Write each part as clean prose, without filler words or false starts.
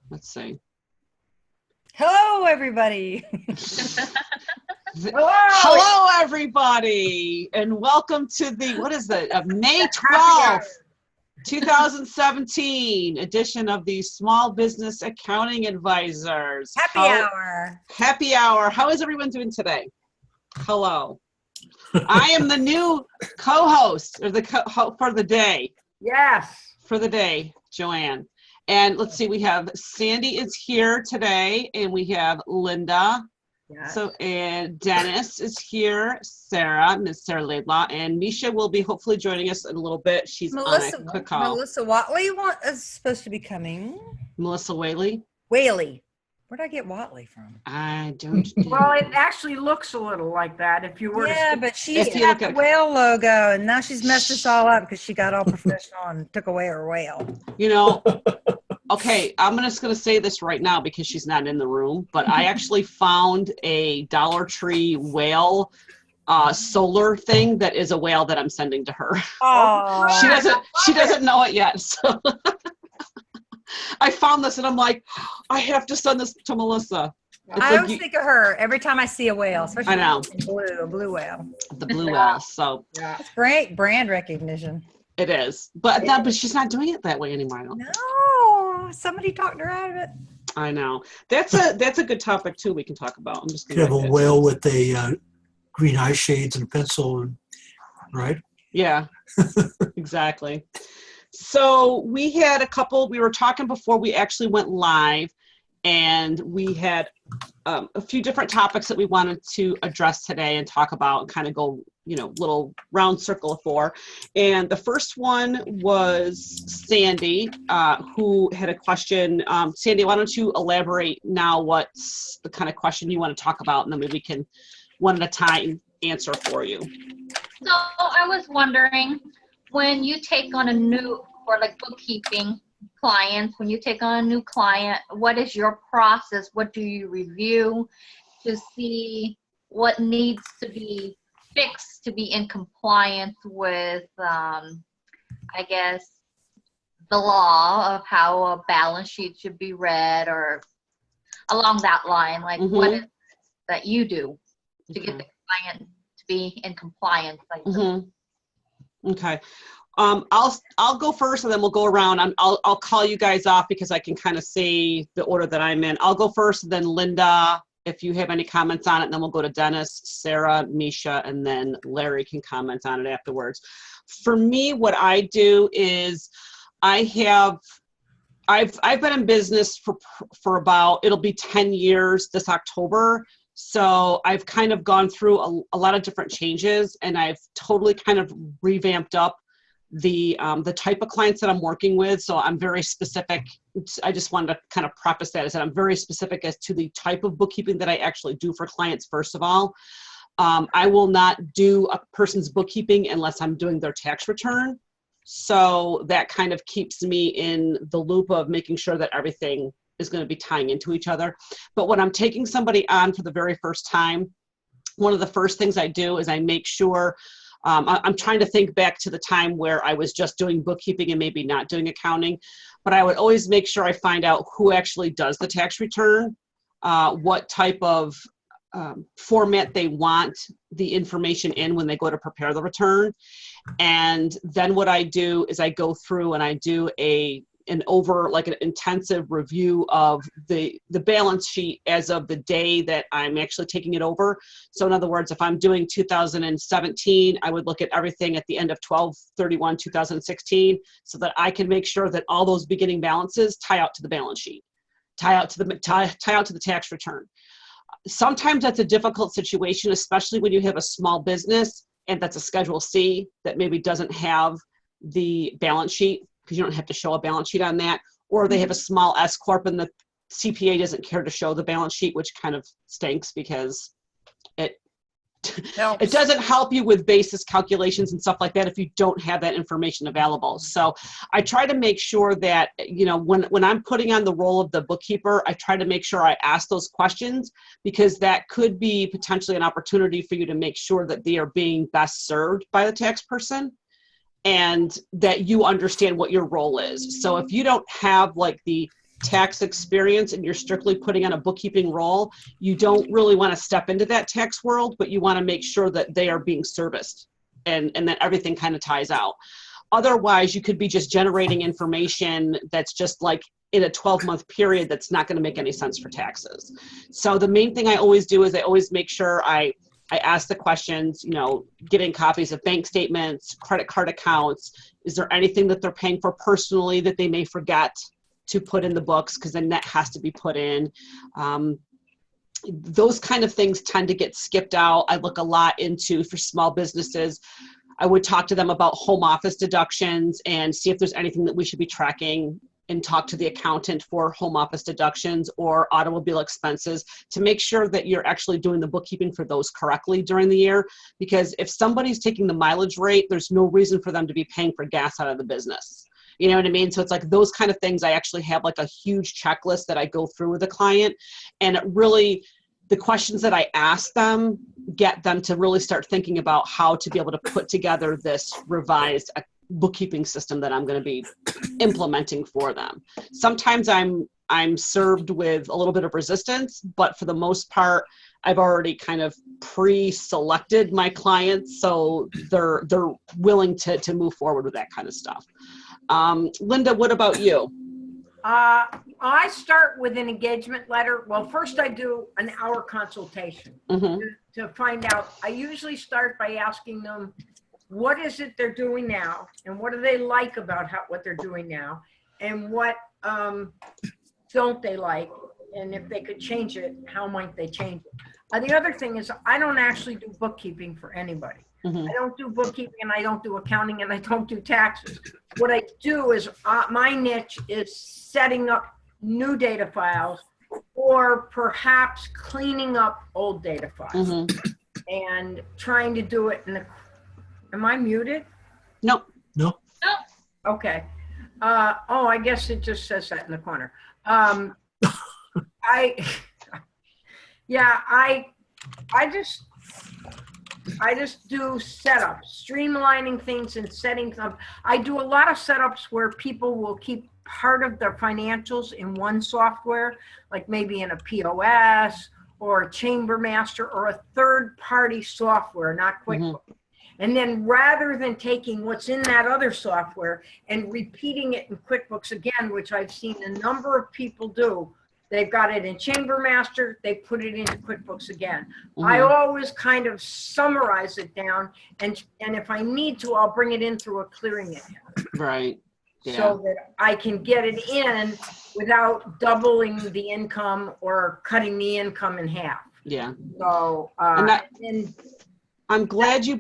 Let's see. Hello, everybody. Hello, everybody, and welcome to the, what is that, May 12th, 2017 edition of the Small Business Accounting Advisors. Happy hour. Happy hour. How is everyone doing today? Hello. I am the new co-host or for the day. Yes. For the day, Joanne. And let's see, we have Sandy is here today, and we have Linda. Yes. So, and Dennis is here, Sarah, Miss Sarah Laidlaw, and Misha will be hopefully joining us in a little bit. She's on a quick call. Melissa Watley is supposed to be coming. Melissa Whaley? Whaley. Where'd I get Watley from? I don't know. Well, it actually looks a little like that if you were Yeah, to but she's got the whale logo, and now she's messed us all up because she got all professional and took away her whale. You know, okay, I'm just going to say this right now because she's not in the room, but I actually found a Dollar Tree whale solar thing that is a whale that I'm sending to her. Oh, She doesn't know it yet. So I found this and I'm like, I have to send this to Melissa. I always think of her every time I see a whale, especially I know. a blue whale. The blue whale. So Yeah. It's great brand recognition. it is. But she's not doing it that way anymore, I don't think. No, somebody talked her out of it. I know. That's a good topic too we can talk about. I'm just You have a whale with a green eye shades and a pencil, right? Yeah, exactly. So we were talking before we actually went live, and we had a few different topics that we wanted to address today and talk about and kind of go, little round circle for. And the first one was Sandy, who had a question. Sandy, why don't you elaborate now what's the kind of question you want to talk about, and then maybe we can one at a time answer for you. So I was wondering, when you take on a new, or like bookkeeping clients, when you take on a new client, what is your process? What do you review to see what needs to be fixed to be in compliance with, I guess, the law of how a balance sheet should be read, or along that line? Like, what is it that you do to get the client to be in compliance? Okay. I'll go first, and then we'll go around. I'll call you guys off because I can kind of see the order that I'm in. I'll go first, and then Linda, if you have any comments on it, and then we'll go to Dennis, Sarah, Misha, and then Larry can comment on it afterwards. For me, what I do is I've been in business for about, it'll be 10 years this October. So I've kind of gone through a lot of different changes, and I've totally kind of revamped up the type of clients that I'm working with. So I'm very specific. I just wanted to kind of preface that, is that I'm very specific as to the type of bookkeeping that I actually do for clients. First of all, I will not do a person's bookkeeping unless I'm doing their tax return. So that kind of keeps me in the loop of making sure that everything is going to be tying into each other. But when I'm taking somebody on for the very first time, one of the first things I do is I make sure, I'm trying to think back to the time where I was just doing bookkeeping and maybe not doing accounting, but I would always make sure I find out who actually does the tax return, what type of format they want the information in when they go to prepare the return. And then what I do is I go through and I do an intensive review of the balance sheet as of the day that I'm actually taking it over. So in other words, if I'm doing 2017, I would look at everything at the end of 12/31/2016, so that I can make sure that all those beginning balances tie out to the balance sheet, tie out to the tax return. Sometimes that's a difficult situation, especially when you have a small business and that's a Schedule C that maybe doesn't have the balance sheet, because you don't have to show a balance sheet on that, or they have a small S Corp and the CPA doesn't care to show the balance sheet, which kind of stinks because it doesn't help you with basis calculations and stuff like that if you don't have that information available. So I try to make sure that, when I'm putting on the role of the bookkeeper, I try to make sure I ask those questions, because that could be potentially an opportunity for you to make sure that they are being best served by the tax person, and that you understand what your role is. So if you don't have like the tax experience and you're strictly putting on a bookkeeping role, you don't really want to step into that tax world, but you want to make sure that they are being serviced and that everything kind of ties out. Otherwise, you could be just generating information that's just like in a 12-month period that's not going to make any sense for taxes. So the main thing I always do is I always make sure I ask the questions, you know, getting copies of bank statements, credit card accounts. Is there anything that they're paying for personally that they may forget to put in the books, because then that has to be put in. Those kind of things tend to get skipped out. I look a lot into, for small businesses, I would talk to them about home office deductions and see if there's anything that we should be tracking, and talk to the accountant for home office deductions or automobile expenses to make sure that you're actually doing the bookkeeping for those correctly during the year. Because if somebody's taking the mileage rate, there's no reason for them to be paying for gas out of the business. You know what I mean? So it's like those kind of things. I actually have like a huge checklist that I go through with a client, and it really, the questions that I ask them get them to really start thinking about how to be able to put together this revised bookkeeping system that I'm going to be implementing for them. Sometimes I'm served with a little bit of resistance, but for the most part, I've already kind of pre-selected my clients, so they're willing to move forward with that kind of stuff. Linda, what about you? I start with an engagement letter. Well, first I do an hour consultation to find out. I usually start by asking them, what is it they're doing now, and what do they like about what they're doing now, and what don't they like, and if they could change it, how might they change it? The other thing is, I don't actually do bookkeeping for anybody. I don't do bookkeeping, and I don't do accounting, and I don't do taxes. What I do is, my niche is setting up new data files, or perhaps cleaning up old data files, and trying to do it in the. Am I muted? No. No. Okay. I guess it just says that in the corner. I just do setups, streamlining things and setting up. I do a lot of setups where people will keep part of their financials in one software, like maybe in a POS or a Chamber Master or a third-party software, not QuickBooks. And then rather than taking what's in that other software and repeating it in QuickBooks again, which I've seen a number of people do, they've got it in Chamber Master, they put it into QuickBooks again. I always kind of summarize it down, and if I need to, I'll bring it in through a clearing account. Right. Yeah. So that I can get it in without doubling the income or cutting the income in half. Yeah. So, I'm glad you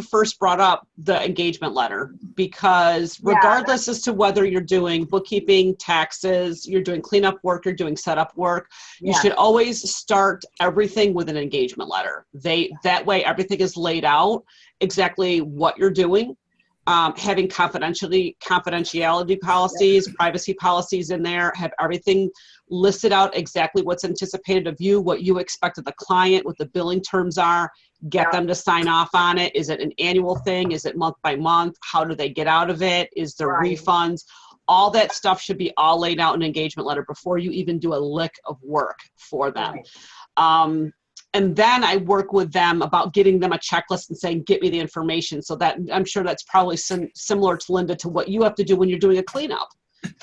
first brought up the engagement letter, because regardless as to whether you're doing bookkeeping, taxes, you're doing cleanup work, you're doing setup work, you should always start everything with an engagement letter. That way everything is laid out exactly what you're doing. Having confidentiality policies, privacy policies in there, have everything listed out exactly what's anticipated of you, what you expect of the client, what the billing terms are, get them to sign off on it. Is it an annual thing? Is it month by month? How do they get out of it? Is there refunds? All that stuff should be all laid out in an engagement letter before you even do a lick of work for them. And then I work with them about getting them a checklist and saying, get me the information. So that I'm sure that's probably similar to Linda, to what you have to do when you're doing a cleanup,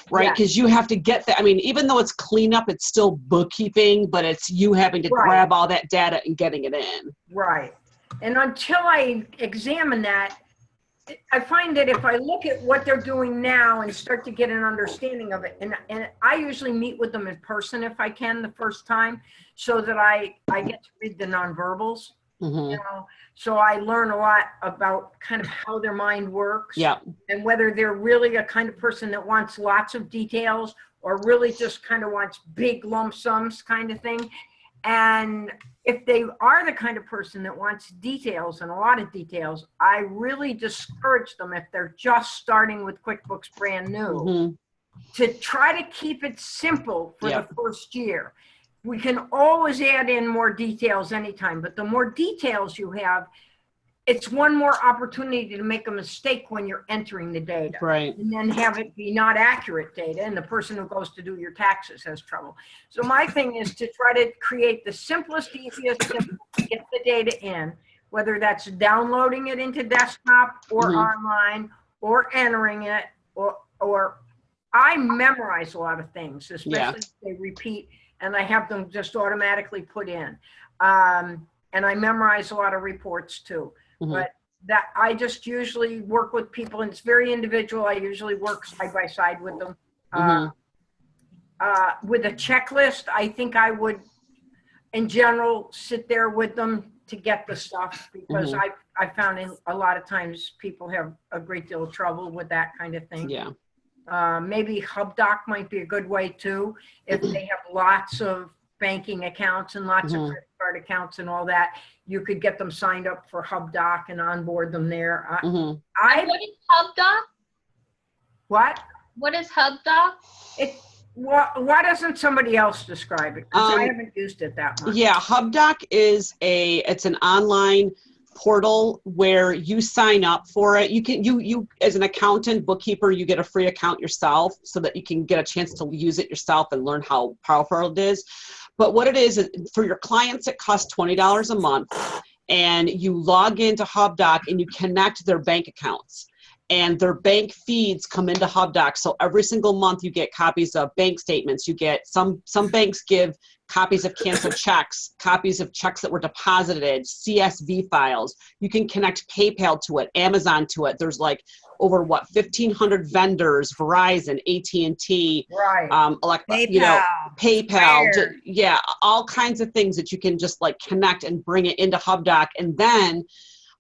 right? Because you have to get that. I mean, even though it's cleanup, it's still bookkeeping, but it's you having to grab all that data and getting it in. Right. And until I examine that, I find that if I look at what they're doing now and start to get an understanding of it, and I usually meet with them in person if I can the first time, so that I get to read the nonverbals, you know, so I learn a lot about kind of how their mind works, and whether they're really a kind of person that wants lots of details or really just kind of wants big lump sums kind of thing. And if they are the kind of person that wants details and a lot of details, I really discourage them, if they're just starting with QuickBooks brand new, to try to keep it simple for the first year. We can always add in more details anytime, but the more details you have, it's one more opportunity to make a mistake when you're entering the data. Right. And then have it be not accurate data, and the person who goes to do your taxes has trouble. So my thing is to try to create the simplest, easiest, simple to get the data in, whether that's downloading it into desktop or online or entering it, or I memorize a lot of things, especially if they repeat, and I have them just automatically put in. And I memorize a lot of reports too. But that I just usually work with people, and it's very individual. I usually work side by side with them. With a checklist, I think I would, in general, sit there with them to get the stuff, because I found in a lot of times people have a great deal of trouble with that kind of thing. Yeah. Maybe HubDoc might be a good way too, if they have lots of banking accounts and lots of credit card accounts and all that. You could get them signed up for HubDoc and onboard them there. What is HubDoc? What is HubDoc? Why doesn't somebody else describe it? Because I haven't used it that much. Yeah, HubDoc is it's an online portal where you sign up for it. You can you as an accountant, bookkeeper, you get a free account yourself so that you can get a chance to use it yourself and learn how powerful it is. But what it is for your clients, it costs $20 a month, and you log into HubDoc and you connect their bank accounts, and their bank feeds come into HubDoc. So every single month you get copies of bank statements. You get some banks give copies of canceled checks, copies of checks that were deposited, CSV files. You can connect PayPal to it, Amazon to it. There's like over 1,500 vendors, Verizon, AT&T, PayPal, yeah, all kinds of things that you can just like connect and bring it into HubDoc. And then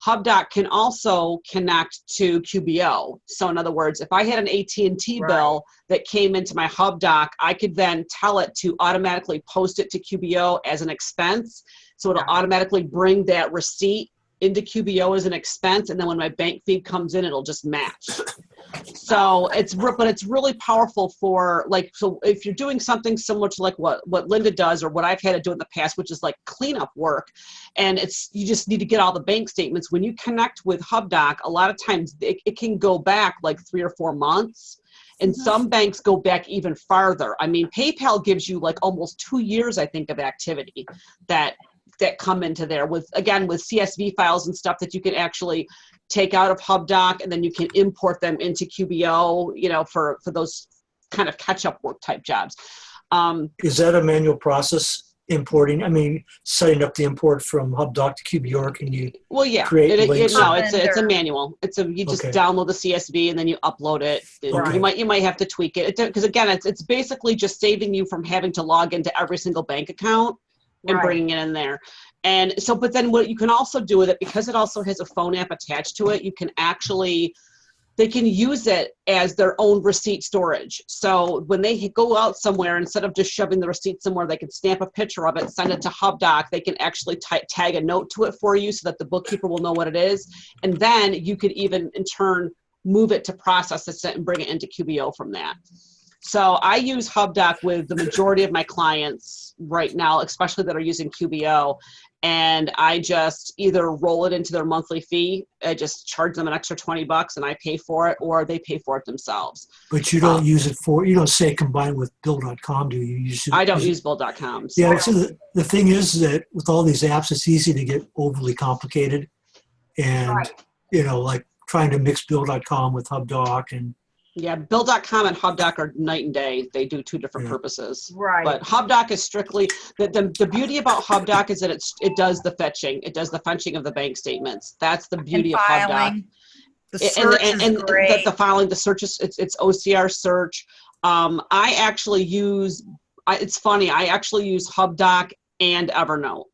HubDoc can also connect to QBO. So in other words, if I had an AT&T bill that came into my HubDoc, I could then tell it to automatically post it to QBO as an expense. So it'll automatically bring that receipt into QBO as an expense. And then when my bank feed comes in, it'll just match. So but it's really powerful for so if you're doing something similar to like what Linda does, or what I've had to do in the past, which is like cleanup work, and you just need to get all the bank statements. When you connect with HubDoc, a lot of times it can go back like 3 or 4 months. And some banks go back even farther. I mean, PayPal gives you like almost 2 years, I think, of activity that come into there with CSV files and stuff that you can actually take out of HubDoc, and then you can import them into QBO, for those kind of catch-up work type jobs. Is that a manual process, importing? I mean, setting up the import from HubDoc to QBO, or can you create links? No, it's a manual. You just download the CSV and then you upload it. You might have to tweak it because again, it's basically just saving you from having to log into every single bank account and bringing it in there. And so, but then what you can also do with it, because it also has a phone app attached to it, they can use it as their own receipt storage. So when they go out somewhere, instead of just shoving the receipt somewhere, they can stamp a picture of it, send it to HubDoc. They can actually tag a note to it for you so that the bookkeeper will know what it is. And then you could even, in turn, move it to process it and bring it into QBO from that. So I use HubDoc with the majority of my clients right now, especially that are using QBO. And I just either roll it into their monthly fee. I just charge them an extra $20 and I pay for it, or they pay for it themselves. But you don't use it you don't say combine with Bill.com, do you? I don't use Bill.com. So. Yeah, so the thing is that with all these apps, it's easy to get overly complicated. And, like trying to mix Bill.com with HubDoc and yeah, Bill.com and HubDoc are night and day. They do two different purposes. Right. But HubDoc is strictly, the beauty about HubDoc is that it does the fetching. It does the fetching of the bank statements. That's the beauty of HubDoc. The search is great. The filing, the search is, it's OCR search. I actually use, it's funny, I actually use HubDoc and Evernote.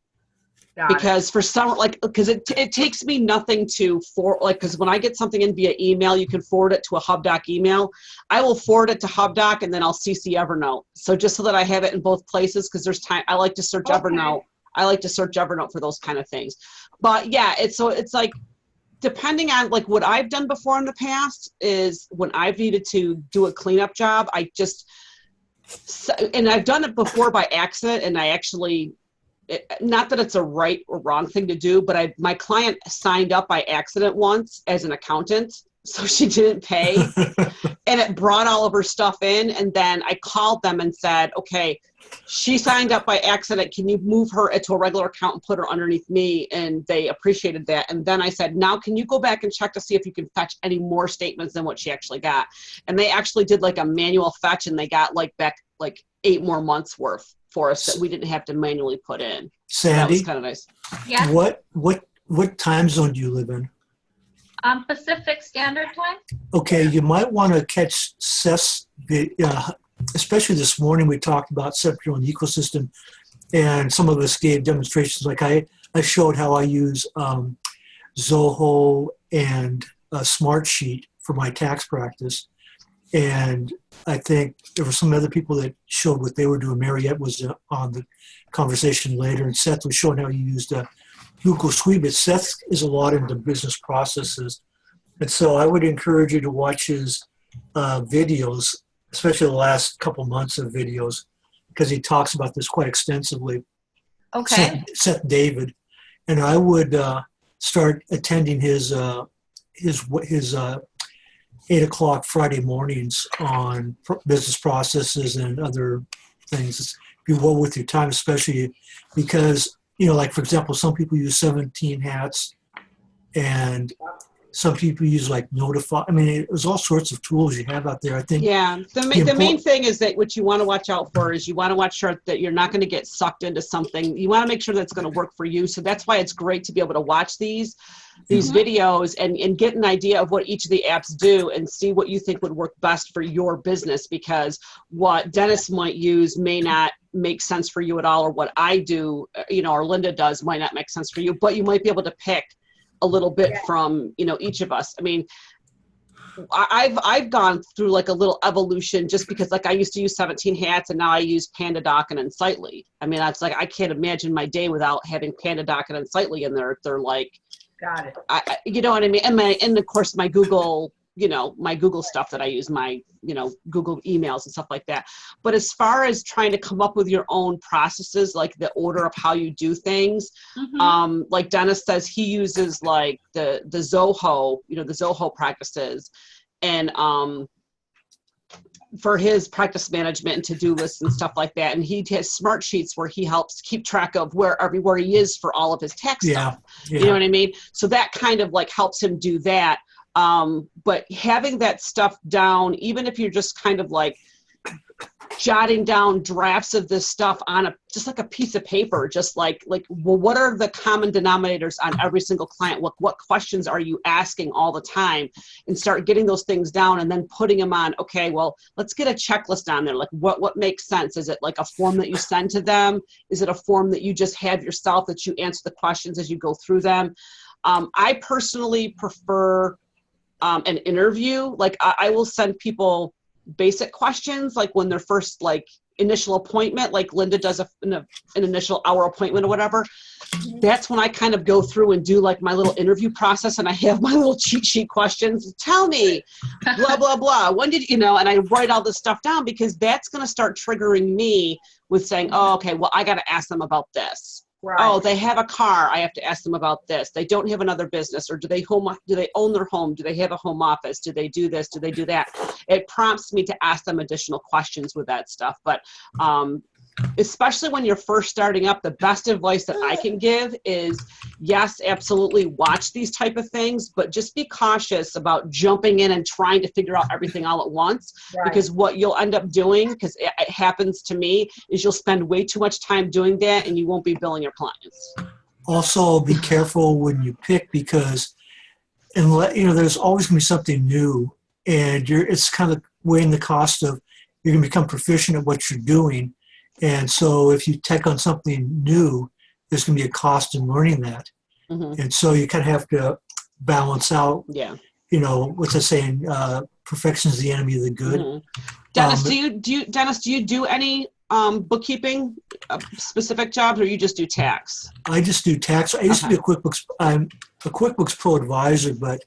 Because for some, because it takes me nothing because when I get something in via email, you can forward it to a HubDoc email. I will forward it to HubDoc and then I'll CC Evernote. So just so that I have it in both places, because there's time, I like to search Evernote. I like to search Evernote for those kind of things. But yeah, it's like, depending on like what I've done before in the past is when I've needed to do a cleanup job, and I've done it before by accident, and I actually not that it's a right or wrong thing to do, but my client signed up by accident once as an accountant, so she didn't pay, and it brought all of her stuff in. And then I called them and said, okay, she signed up by accident. Can you move her into a regular account and put her underneath me? And they appreciated that. And then I said, now can you go back and check to see if you can fetch any more statements than what she actually got? And they actually did like a manual fetch, and they got like back like 8 more months worth for us that we didn't have to manually put in. So that was Sandy, kind of nice. Yes, what time zone do you live in? Pacific Standard Time. Okay, you might want to catch Seth's, especially this morning we talked about separate on the ecosystem, and some of us gave demonstrations. Like I showed how I use Zoho and a Smartsheet for my tax practice. And I think there were some other people that showed what they were doing. Mariette was on the conversation later, and Seth was showing how you used Google Suite. But Seth is a lot into business processes. And so I would encourage you to watch his videos, especially the last couple months of videos, because he talks about this quite extensively. Okay. Seth David. And I would start attending his 8 o'clock Friday mornings on business processes and other things. Be well with your time, especially because, like for example, some people use 17 hats and some people use like Notify. I mean, there's all sorts of tools you have out there. I think. Yeah, the main thing is that what you want to watch out for is you want to watch sure that you're not going to get sucked into something. You want to make sure that's going to work for you. So that's why it's great to be able to watch these videos and get an idea of what each of the apps do and see what you think would work best for your business, because what Dennis might use may not make sense for you at all, or what I do, or Linda does might not make sense for you, but you might be able to pick a little bit from, each of us. I mean, I've gone through like a little evolution just because like I used to use 17 hats and now I use PandaDoc and Insightly. I mean, that's like, I can't imagine my day without having PandaDoc and Insightly in there. They're like, Got it. you know what I mean? And of course my Google, my Google stuff that I use, my, Google emails and stuff like that. But as far as trying to come up with your own processes, like the order of how you do things, like Dennis says, he uses like the Zoho, the Zoho practices, and for his practice management and to-do lists and stuff like that. And he has smart sheets where he helps keep track of everywhere he is for all of his tax stuff. You know what I mean? So that kind of like helps him do that. But having that stuff down, even if you're just kind of like jotting down drafts of this stuff on just like a piece of paper, just like, well, what are the common denominators on every single client? What questions are you asking all the time? And start getting those things down and then putting them on. Okay, well, let's get a checklist on there. Like what makes sense? Is it like a form that you send to them? Is it a form that you just have yourself that you answer the questions as you go through them? I personally prefer an interview. Like I will send people basic questions, like when their first like initial appointment, like Linda does an initial hour appointment or whatever. That's when I kind of go through and do like my little interview process, and I have my little cheat sheet questions. Tell me, blah, blah, blah. When did, and I write all this stuff down, because that's going to start triggering me with saying, oh, okay, well, I got to ask them about this. Right. Oh, they have a car. I have to ask them about this. They don't have another business, or do they own their home? Do they have a home office? Do they do this? Do they do that? It prompts me to ask them additional questions with that stuff. But especially when you're first starting up, the best advice that I can give is, yes, absolutely watch these type of things, but just be cautious about jumping in and trying to figure out everything all at once. Right. Because what you'll end up doing, because it happens to me, is you'll spend way too much time doing that and you won't be billing your clients. Also, be careful when you pick, because there's always going to be something new, and it's kind of weighing the cost of, you're going to become proficient at what you're doing. And so if you take on something new, there's going to be a cost in learning that. Mm-hmm. And so you kind of have to balance out, what's the saying, perfection is the enemy of the good. Mm-hmm. Dennis, do you do any bookkeeping specific jobs, or you just do tax? I just do tax. I used to be I'm a QuickBooks Pro advisor, but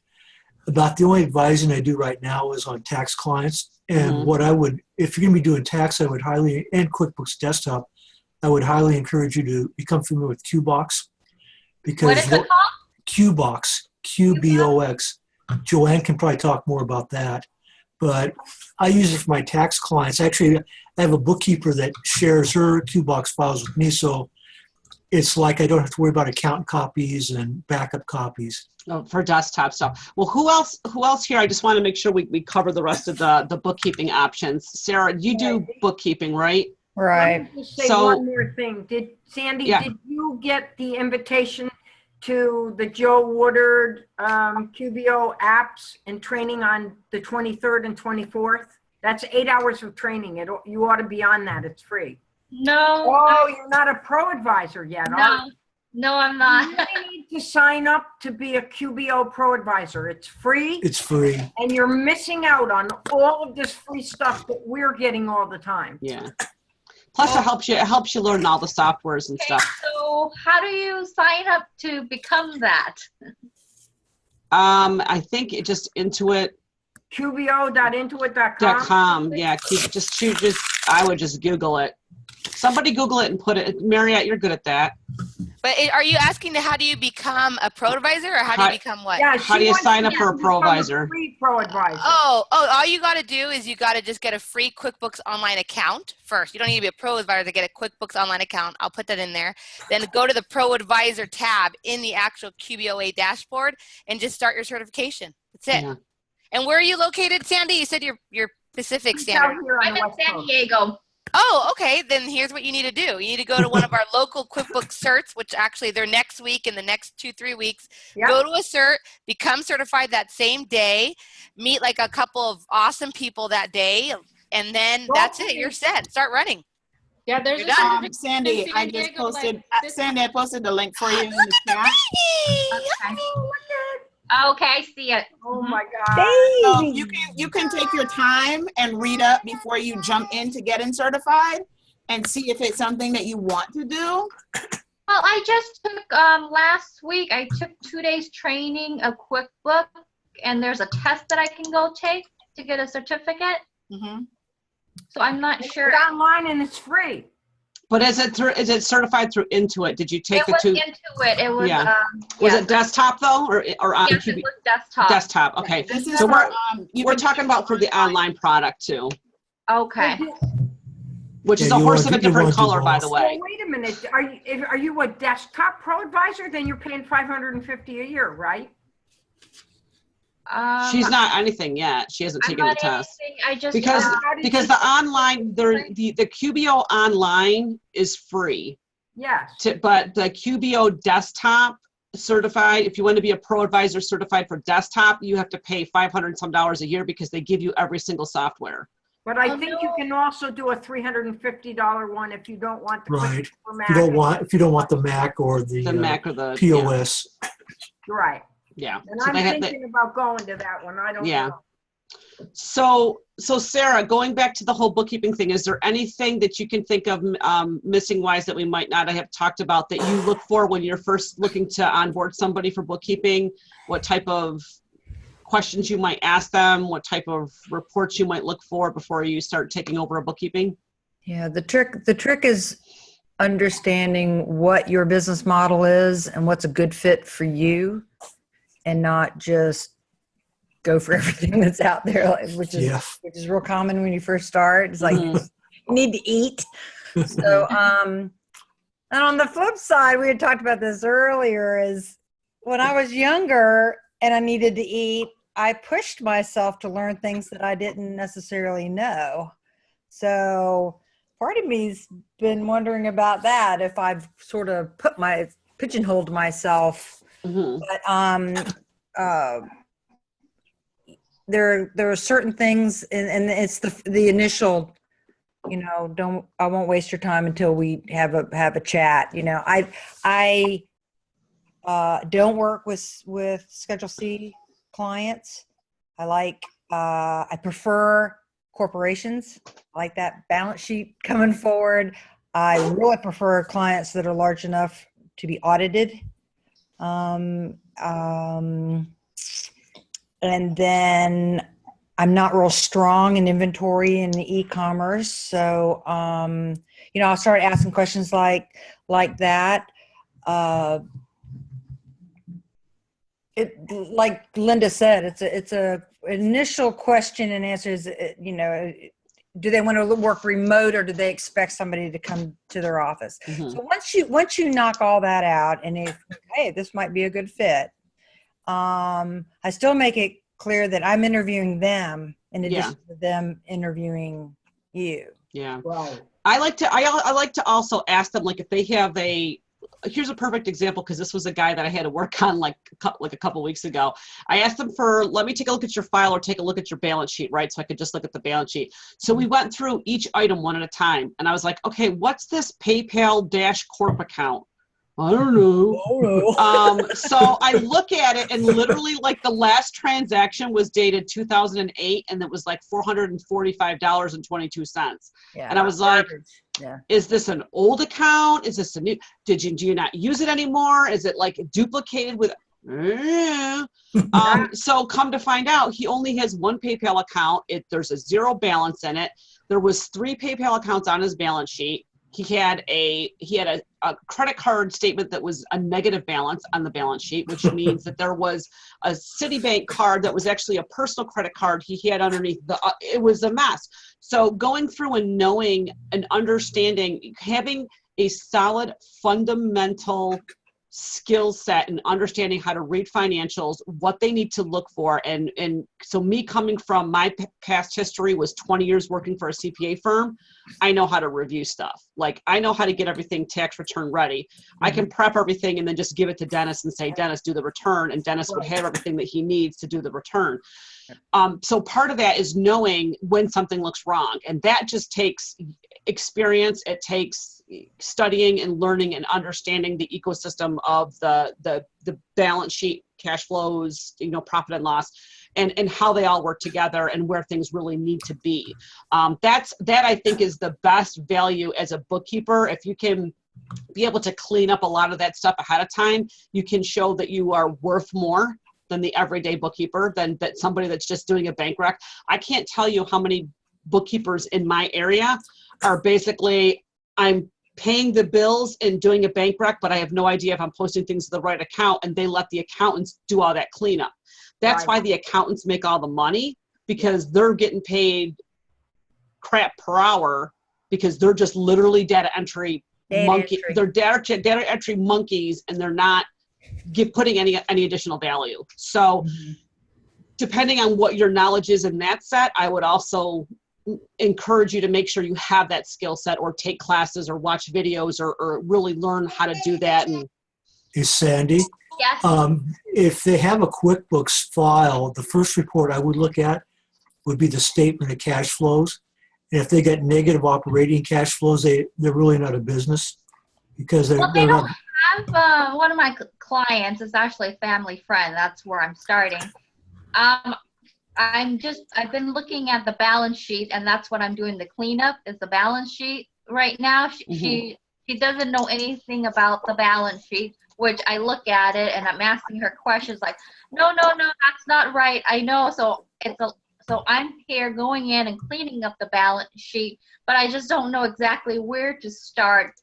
about the only advising I do right now is on tax clients. And what I would, if you're going to be doing tax, I would highly, and QuickBooks Desktop, I would highly encourage you to become familiar with QBox because What is it called? QBox, QBOX. Joanne can probably talk more about that, but I use it for my tax clients. Actually, I have a bookkeeper that shares her QBox files with me, so it's like I don't have to worry about accountant copies and backup copies. Oh, for desktop stuff. Well, who else here? I just want to make sure we cover the rest of the bookkeeping options. Sarah, you do bookkeeping, right? Right. Let me just say So- one more thing. Sandy, Yeah. did you get the invitation to the Joe Woodard QBO apps and training on the 23rd and 24th? That's 8 hours of training. You ought to be on that. It's free. No. Oh, you're not a pro advisor yet, are you? No, I'm not. You really need to sign up to be a QBO pro advisor. It's free, It's free. and you're missing out on all of this free stuff that we're getting all the time. Yeah. Plus, it helps you learn all the softwares and Okay, stuff. so how do you sign up to become that? I think it just Intuit.com. QBO.intuit.com. Yeah, I would just Google it. Somebody Google it and put it. Marriott, you're good at that. But are you asking how do you become a pro advisor or how do you become what? Yeah, How do you sign up for a pro advisor? Free pro advisor. All you got to do is you got to just get a free QuickBooks Online account first. You don't need to be a pro advisor to get a QuickBooks Online account. I'll put that in there. Then go to the pro advisor tab in the actual QBOA dashboard and just start your certification. That's it. Yeah. And where are you located, Sandy? You said you're Pacific Out Standard. here on I'm the in West San Coast. Diego. Oh, okay. Then here's what you need to do. You need to go to one of our local QuickBooks certs, which actually they're next week in the next 2-3 weeks. Yep. Go to a cert, become certified that same day, meet like a couple of awesome people that day, and then that's it. You're set. Start running. Yeah, there's You're a done. certificate, Sandy. San I just Diego, like, posted, this- Sandy, I posted the link for you in the chat. Okay, I see it. Oh my God. So you can take your time and read up before you jump in to getting certified and see if it's something that you want to do. Well, I just took, last week, I took 2 days training of QuickBook, and there's a test that I can go take to get a certificate. Mhm. So I'm not sure. It's online and it's free. But is it certified through Intuit? Did you take It the was two? Intuit. It was, Yeah. Was it desktop though, or on Yes, it was desktop. desktop? Okay. This is So for, we're talking about for the online product too, Okay. which is Yeah, a you horse want of a to- you different want to color, by both. the Well, way. wait a minute. Are you a desktop pro advisor? Then you're paying $550 a year, right? She's not anything yet. She hasn't I'm taken the not test. anything. I just Because How did because you- the online the QBO online is free, Yes. but the QBO desktop certified, if you want to be a pro advisor certified for desktop, you have to pay $500 some a year because they give you every single software. But I Oh, think no. you can also do a $350 one if you don't want the Right. for If Mac. you don't want the Mac or the, The Mac or the POS. Right. Yeah. And So I'm they have thinking about going to that one. I don't Yeah. know. So Sarah, going back to the whole bookkeeping thing, is there anything that you can think of missing wise that we might not have talked about that you look for when you're first looking to onboard somebody for bookkeeping? What type of questions you might ask them? What type of reports you might look for before you start taking over a bookkeeping? Yeah, the trick is understanding what your business model is and what's a good fit for you, and not just go for everything that's out there, which is real common when you first start. It's like Mhm. you need to eat. So, and on the flip side, we had talked about this earlier, is when I was younger and I needed to eat, I pushed myself to learn things that I didn't necessarily know. So part of me's been wondering about that, if I've sort of pigeonholed myself. Mhm. But there are certain things, and it's the initial, I won't waste your time until we have a chat. I don't work with Schedule C clients. I prefer corporations. I like that balance sheet coming forward. I really prefer clients that are large enough to be audited. And then I'm not real strong in inventory and e-commerce. So, I'll start asking questions like that. Like Linda said, it's a initial question and answer is, do they want to work remote or do they expect somebody to come to their office? Mhm. So once you knock all that out and hey, this might be a good fit. I still make it clear that I'm interviewing them in addition to them interviewing you. Yeah. Right. I like to also ask them, like, if they have here's a perfect example, because this was a guy that I had to work on like a couple weeks ago. I asked them let me take a look at your file or take a look at your balance sheet, right? So I could just look at the balance sheet. So we went through each item one at a time. And I was like, okay, what's this PayPal-Corp account? I don't know. So I look at it, and literally, like, the last transaction was dated 2008, and it was like $445.22. Yeah. And I was like, yeah. Is this an old account? Is this a new? Do you not use it anymore? Is it like duplicated with? So come to find out, he only has one PayPal account. There's a zero balance in it. There was 3 PayPal accounts on his balance sheet. He had a credit card statement that was a negative balance on the balance sheet, which means that there was a Citibank card that was actually a personal credit card he had underneath it was a mess. So going through and knowing and understanding, having a solid fundamental skill set and understanding how to read financials, what they need to look for. And so me coming from my past history was 20 years working for a CPA firm. I know how to review stuff. Like, I know how to get everything tax return ready. I can prep everything and then just give it to Dennis and say, Dennis, do the return. And Dennis would have everything that he needs to do the return. So part of that is knowing when something looks wrong. And that just takes experience. It takes studying and learning and understanding the ecosystem of the balance sheet, cash flows, profit and loss, and how they all work together and where things really need to be. That I think is the best value as a bookkeeper. If you can be able to clean up a lot of that stuff ahead of time, you can show that you are worth more than the everyday bookkeeper, than that somebody that's just doing a bank rec. I can't tell you how many bookkeepers in my area are basically, I'm paying the bills and doing a bank rec, but I have no idea if I'm posting things to the right account, and they let the accountants do all that cleanup. That's why the accountants make all the money, because they're getting paid crap per hour, because they're just literally data entry monkeys. They're data entry monkeys, and they're not putting any additional value. So depending on what your knowledge is in that set, I would also encourage you to make sure you have that skill set, or take classes or watch videos, or really learn how to do that. And Hey, Sandy, Yes. if they have a QuickBooks file, the first report I would look at would be the statement of cash flows. And if they get negative operating cash flows, they're really not a business, because they're Well, they don't not. have one of my clients is actually a family friend. That's where I'm starting. I've been looking at the balance sheet, and that's what I'm doing. The cleanup is the balance sheet right now. She doesn't know anything about the balance sheet, which I look at it and I'm asking her questions like, no, that's not right. I know. So I'm here going in and cleaning up the balance sheet, but I just don't know exactly where to start.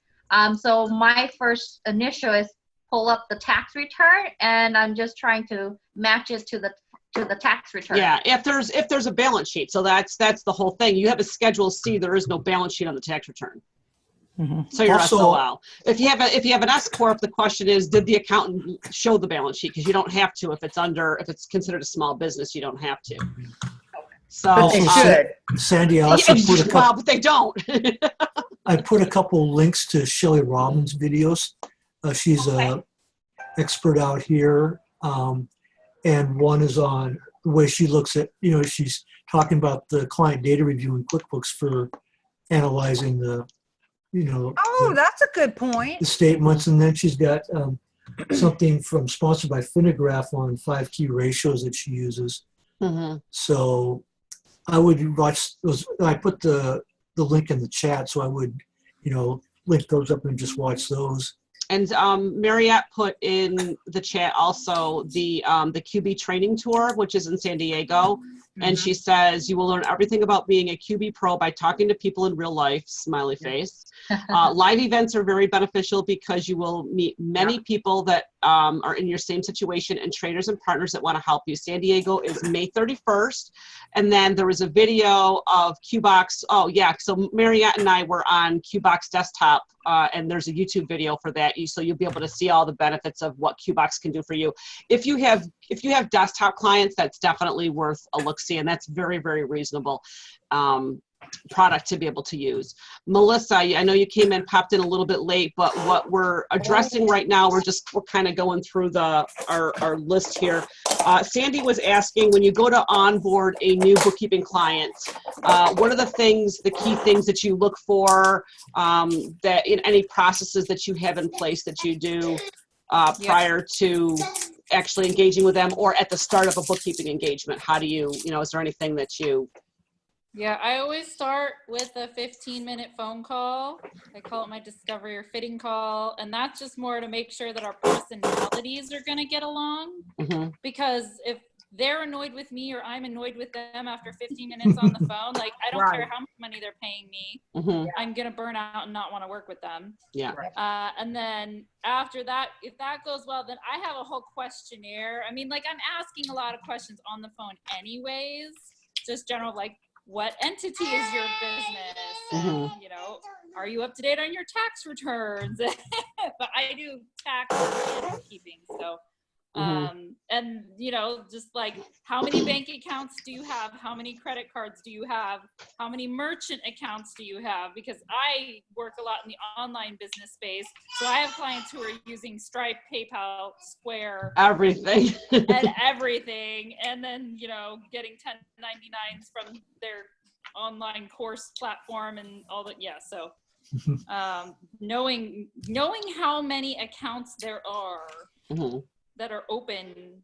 So my first initial is pull up the tax return, and I'm just trying to match it to the tax return. yeah, if there's a balance sheet. So that's the whole thing. You have a Schedule C, there is no balance sheet on the tax return. So you're Also, SOL. If you have an S corp, the question is, did the accountant show the balance sheet? Because you don't have to if it's considered a small business. You don't have to. So But they should. Sandy, I also put a couple, well, but they don't. I put a couple links to Shelley Robbins' videos. She's a expert out here, and one is on the way she looks at, she's talking about the client data review in QuickBooks for analyzing the That's a good point. the statements. And then she's got something sponsored by Finagraph on 5 key ratios that she uses. So I would watch those. I put the link in the chat, so I would, link those up and just watch those. And Mariette put in the chat also the QB training tour, which is in San Diego. And she says, you will learn everything about being a QB pro by talking to people in real life, smiley face. Live events are very beneficial because you will meet many people that are in your same situation and traders and partners that want to help you. San Diego is May 31st. And then there was a video of QBox. Oh yeah, so Mariette and I were on QBox desktop and there's a YouTube video for that. So you'll be able to see all the benefits of what QBox can do for you. If you have desktop clients, that's definitely worth a look-see, and that's very, very reasonable product to be able to use. Melissa, I know you came in, popped in a little bit late, but what we're addressing right now, we're kind of going through our list here. Sandy was asking, when you go to onboard a new bookkeeping client, what are the key things that you look for, that in any processes that you have in place that you do prior to actually engaging with them, or at the start of a bookkeeping engagement? How do you, is there anything that you... Yeah, I always start with a 15-minute phone call. I call it my discovery or fitting call. And that's just more to make sure that our personalities are going to get along. Mm-hmm. Because if they're annoyed with me or I'm annoyed with them after 15 minutes on the phone, like, I don't care how much money they're paying me. Mm-hmm. I'm going to burn out and not want to work with them. Yeah. And then after that, if that goes well, then I have a whole questionnaire. I mean, like, I'm asking a lot of questions on the phone anyways, just general, like, what entity is your business? Mm-hmm. And, are you up to date on your tax returns? But I do tax and bookkeeping, so and just like, how many bank accounts do you have? How many credit cards do you have? How many merchant accounts do you have? Because I work a lot in the online business space, so I have clients who are using Stripe, PayPal, Square, everything, and everything, and then getting 1099s from their online course platform and all that. Yeah, so knowing how many accounts there are that are open.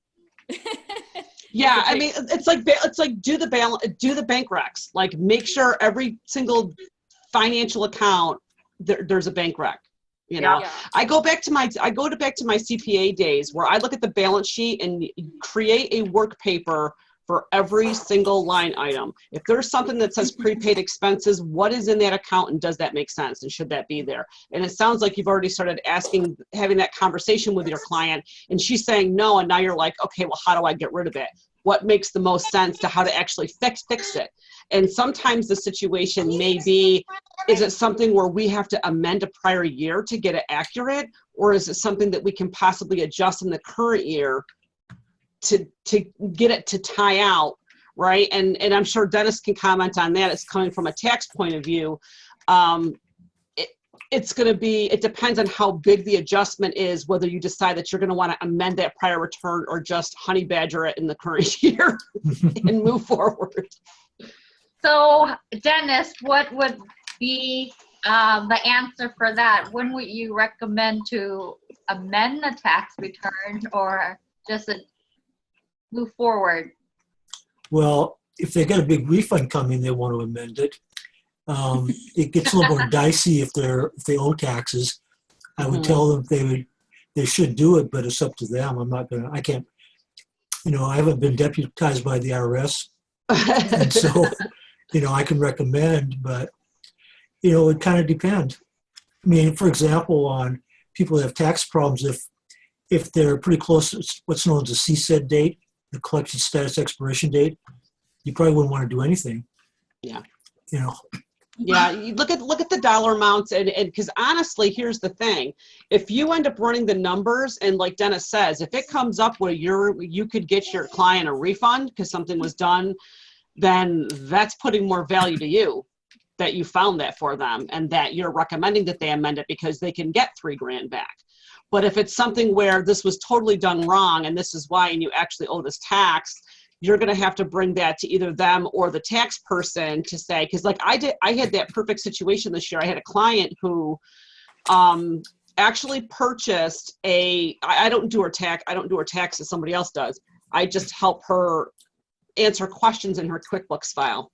Yeah, I mean, it's like do the bank recs. Like, make sure every single financial account there's a bank rec. Yeah. I go back to my CPA days where I look at the balance sheet and create a work paper for every single line item. If there's something that says prepaid expenses, what is in that account and does that make sense? And should that be there? And it sounds like you've already started having that conversation with your client, and she's saying no, and now you're like, okay, well, how do I get rid of it? What makes the most sense to how to actually fix it? And sometimes the situation may be, is it something where we have to amend a prior year to get it accurate? Or is it something that we can possibly adjust in the current year to get it to tie out, right? And I'm sure Dennis can comment on that. It's coming from a tax point of view. It depends on how big the adjustment is, whether you decide that you're going to want to amend that prior return or just honey badger it in the current year and move forward. So Dennis, what would be the answer for that? When would you recommend to amend the tax return or just move forward? Well, if they get a big refund coming, they want to amend it. It gets a little more dicey if they owe taxes. I would tell them they should do it, but it's up to them. I can't, I haven't been deputized by the IRS. And so, I can recommend, but, it kind of depends. I mean, for example, on people that have tax problems, if they're pretty close to what's known as the CSED date, the collection status expiration date, you probably wouldn't want to do anything. Yeah. Yeah, you look at the dollar amounts, and because honestly, here's the thing: if you end up running the numbers, and like Dennis says, if it comes up where you could get your client a refund because something was done, then that's putting more value to you that you found that for them, and that you're recommending that they amend it because they can get $3,000 back. But if it's something where this was totally done wrong and this is why, and you actually owe this tax, you're going to have to bring that to either them or the tax person to say, because like I had that perfect situation this year. I had a client who actually purchased I don't do her taxes, somebody else does. I just help her answer questions in her QuickBooks file.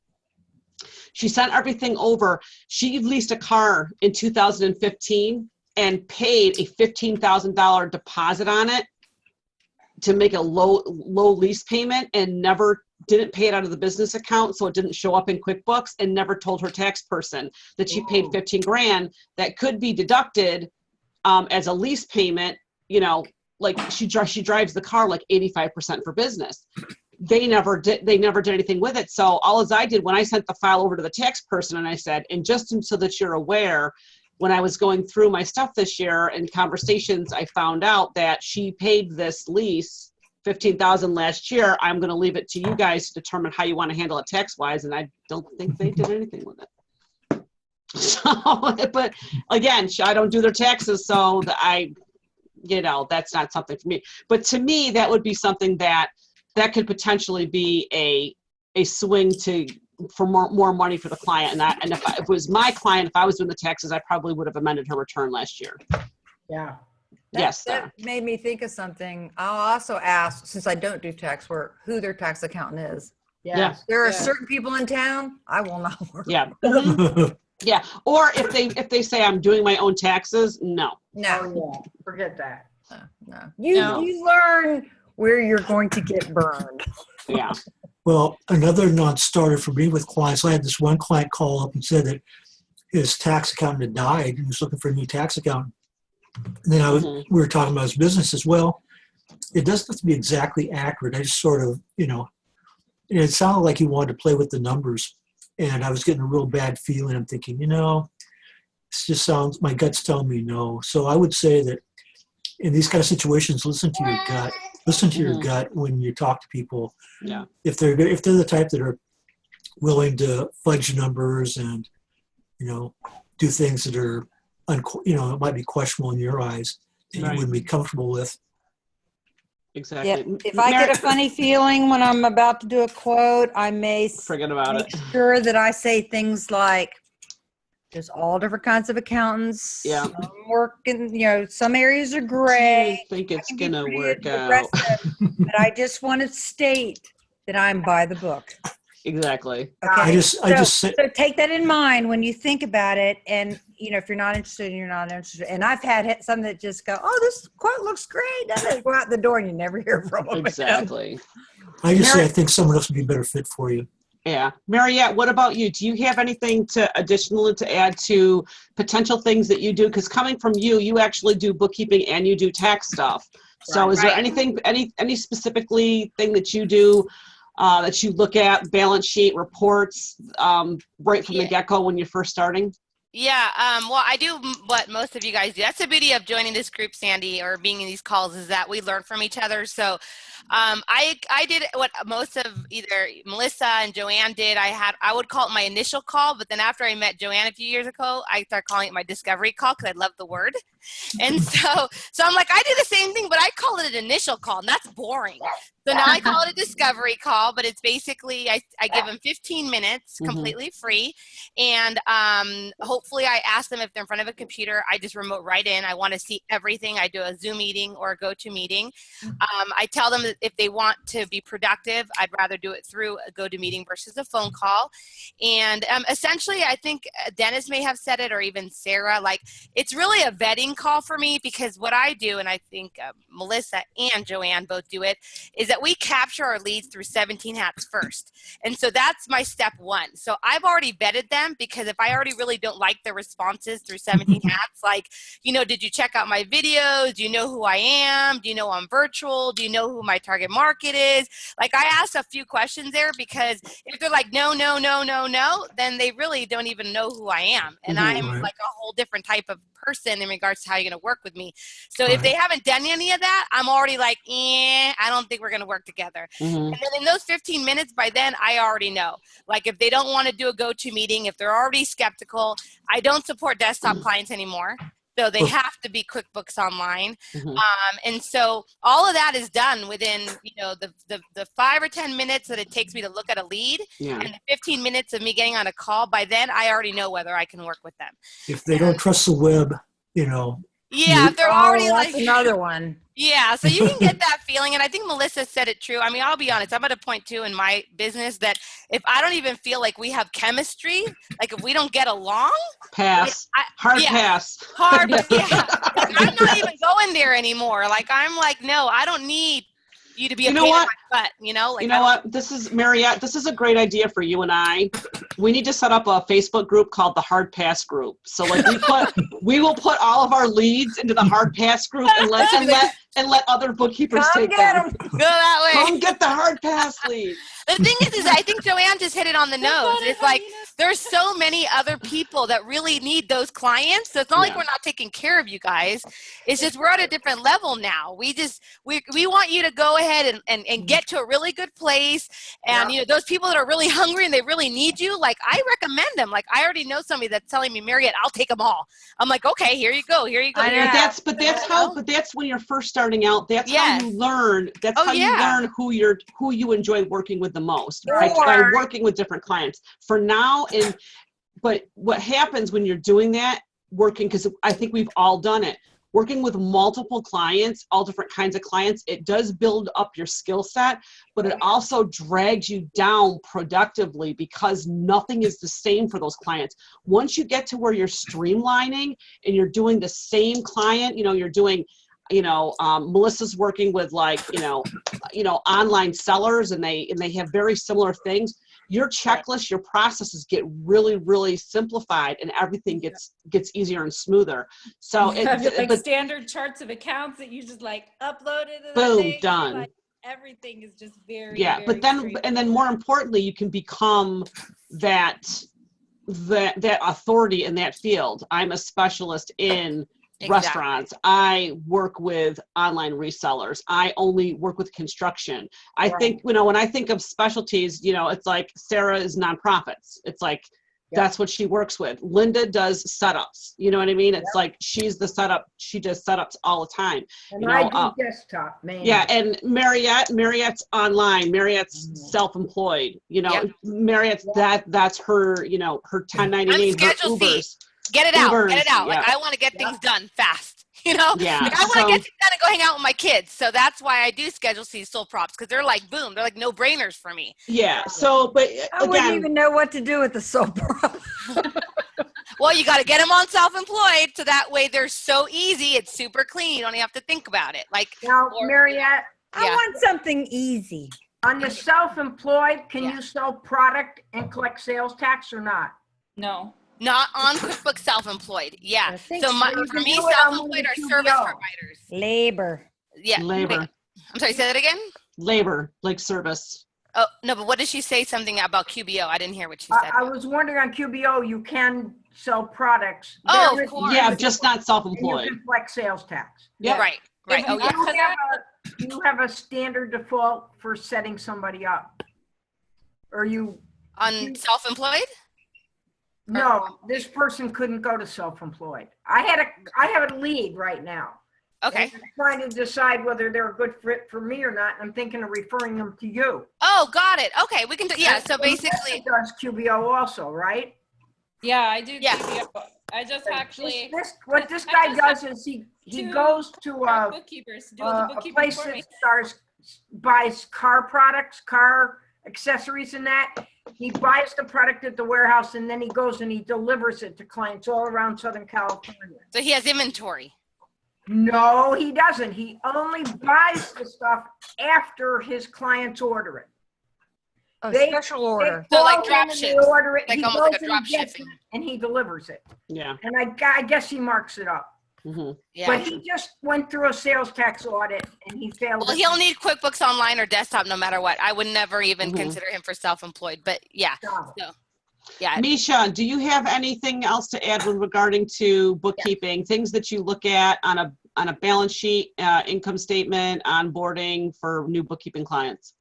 She sent everything over. She leased a car in 2015 and paid a $15,000 deposit on it to make a low lease payment, and never didn't pay it out of the business account, so it didn't show up in QuickBooks, and never told her tax person that she paid 15 grand that could be deducted as a lease payment. You know, like she drives the car like 85% for business. They never did anything with it. So all as I did when I sent the file over to the tax person, and I said, and just so that you're aware, when I was going through my stuff this year and conversations, I found out that she paid this lease $15,000 last year. I'm going to leave it to you guys to determine how you want to handle it tax wise. And I don't think they did anything with it. So, but again, I don't do their taxes. So that's not something for me. But to me, that would be something that could potentially be a swing for more money for the client. And if it was my client, if I was doing the taxes, I probably would have amended her return last year. Yeah. Yes. That made me think of something. I'll also ask, since I don't do tax work, who their tax accountant is. Yeah. There are certain people in town I will not work. Yeah. Yeah. Or if they say I'm doing my own taxes, no. Oh, yeah. Forget that. No. You learn where you're going to get burned. Yeah. Well, another non-starter for me with clients, I had this one client call up and said that his tax accountant had died and he was looking for a new tax accountant. And then we were talking about his business as well. It doesn't have to be exactly accurate. I just sort of, it sounded like he wanted to play with the numbers. And I was getting a real bad feeling. I'm thinking, this just sounds, my gut's telling me no. So I would say that in these kind of situations, listen to your gut. Listen to your gut when you talk to people. Yeah. If they're the type that are willing to fudge numbers and, do things that are, it might be questionable in your eyes that you wouldn't be comfortable with. Exactly. Yep. If I get a funny feeling when I'm about to do a quote, I may forget about make sure that I say things like, there's all different kinds of accountants. Yeah. Some work in, some areas are gray. I think it's going to work out. But I just want to state that I'm by the book. Exactly. Okay. So take that in mind when you think about it. And, if you're not interested, you're not interested. And I've had some that just go, oh, this quote looks great. Doesn't it? Go out the door and you never hear from them. Exactly. I just say I think someone else would be a better fit for you. Yeah. Mariette, what about you? Do you have anything additional to add to potential things that you do? Because coming from you actually do bookkeeping and you do tax stuff. So is there anything, any specifically thing that you do that you look at, balance sheet, reports, right from the get-go when you're first starting? Yeah, well, I do what most of you guys do. That's the beauty of joining this group, Sandy, or being in these calls, is that we learn from each other. So I did what most of either Melissa and Joanne did. I would call it my initial call, but then after I met Joanne a few years ago, I started calling it my discovery call because I love the word. And so I'm like, I do the same thing, but I call it an initial call, and that's boring. So now I call it a discovery call, but it's basically, I give them 15 minutes completely free. And hopefully I ask them if they're in front of a computer, I just remote right in. I want to see everything. I do a Zoom meeting or a GoTo meeting. I tell them that if they want to be productive, I'd rather do it through a GoTo meeting versus a phone call. And essentially, I think Dennis may have said it, or even Sarah, like, it's really a vetting call for me, because what I do, and I think Melissa and Joanne both do it, is that we capture our leads through 17 hats first. And so that's my step one. So I've already vetted them, because if I already really don't like their responses through 17 hats, like, did you check out my videos? Do you know who I am? Do you know I'm virtual? Do you know who my target market is? Like, I asked a few questions there, because if they're like, no, then they really don't even know who I am. And I'm like a whole different type of person in regards to how you're going to work with me. So if they haven't done any of that, I'm already like, I don't think we're going to work together. And then in those 15 minutes, by then I already know, like, if they don't want to do a GoTo meeting, if they're already skeptical, I don't support desktop clients anymore. So they have to be QuickBooks Online. And so all of that is done within, the 5 or 10 minutes that it takes me to look at a lead, and the 15 minutes of me getting on a call. By then, I already know whether I can work with them. If they don't trust the web, Yeah, if they're already that's like another one. Yeah, so you can get that feeling, and I think Melissa said it true. I mean, I'll be honest, I'm at a point too in my business that if I don't even feel like we have chemistry, like if we don't get along, pass. Hard pass. Hard, yeah. I'm not even going there anymore. Like, I'm like, no, I don't need, you to be You a know pain what? in my butt, you know? Like, You know what? This is Mariette. This is a great idea for you and I. We need to set up a Facebook group called the Hard Pass Group. So like we will put all of our leads into the Hard Pass group and let other bookkeepers Come take get them. 'em. Go that way. Come get the Hard Pass lead. The thing is I think Joanne just hit it on the nose. It's like there's so many other people that really need those clients. So it's not like Yeah. we're not taking care of you guys. It's just we're at a different level now. We want you to go ahead and get to a really good place. And you know, those people that are really hungry and they really need you, like I recommend them. Like I already know somebody that's telling me, Marriott, I'll take them all. I'm like, okay, here you go. Here you go. I Here you know. go. But that's when you're first starting out. That's Yes. how you learn. That's Oh, how you yeah. learn who you enjoy working with the most by Or- working with different clients. For now, but what happens when you're doing that, working, because I think we've all done it, working with multiple clients, all different kinds of clients, it does build up your skill set, but it also drags you down productively because nothing is the same for those clients. Once you get to where you're streamlining and you're doing the same client, you're doing, Melissa's working with online sellers and they have very similar things. Your checklist, your processes get really, really simplified and everything gets easier and smoother. So You have your, standard charts of accounts that you just upload into the boom, thing. done. Everything is just very, Yeah, very but then more importantly, you can become that authority in that field. I'm a specialist in restaurants. I work with online resellers. I only work with construction. I think, when I think of specialties, it's like Sarah is nonprofits. It's like, that's what she works with. Linda does setups. You know what I mean? It's like, she's the setup. She does setups all the time. And I do desktop, man. Yeah. And Marriott's online. Marriott's self-employed, Marriott's that's her, her 1099, her Ubers. Get it out. Ubers, Get it out. yeah. Like I want to get things done fast. Yeah. Like I want to get things done and go hang out with my kids. So that's why I do schedule these soul props because they're like boom. They're like no brainers for me. Yeah. So, but I wouldn't even know what to do with the soap prop. Well, you got to get them on self-employed so that way they're so easy. It's super clean. You don't even have to think about it. Now, Marriott, I want something easy. on the self-employed, can you sell product and collect sales tax or not? No. Not on QuickBooks Self-Employed. Yeah. So you for can me, do it on self-employed the are service QBO. providers. Labor. Yeah. Labor. Wait, I'm sorry. Say that again. Labor, like service. Oh no, but what did she say? Something about QBO? I didn't hear what she said. I was wondering on QBO, you can sell products. Oh, There of course. Yeah, just not and you self-employed. can collect sales tax. Yeah. Right. Right. Oh yeah. Do you have a standard default for setting somebody up? Or On self-employed? no, this person couldn't go to self-employed. I have a lead right now. Okay. And I'm trying to decide whether they're a good fit for me or not. And I'm thinking of referring them to you. Oh, got it. Okay, we can do. Yeah. So basically, does QBO also, right? Yeah, I do. Yeah. QBO. I just actually What this guy does is he goes to bookkeepers do the a bookkeeping place for me. that buys car products, car accessories and that. He buys the product at the warehouse and then he goes and he delivers it to clients all around Southern California. so he has inventory. No, he doesn't. He only buys the stuff after his clients order it. A They- special order. So like call drop him and ships, they order it. like He almost like goes a and drop he gets shipping. it and he delivers it. Yeah. And I guess he marks it up. Mm-hmm. Yeah. But he just went through a sales tax audit and he failed. Well, it. he'll need QuickBooks Online or desktop no matter what. I would never even Mhm. consider him for self-employed. But yeah. No. So yeah. Misha, do you have anything else to add with regarding to bookkeeping, things that you look at on a balance sheet, income statement, onboarding for new bookkeeping clients?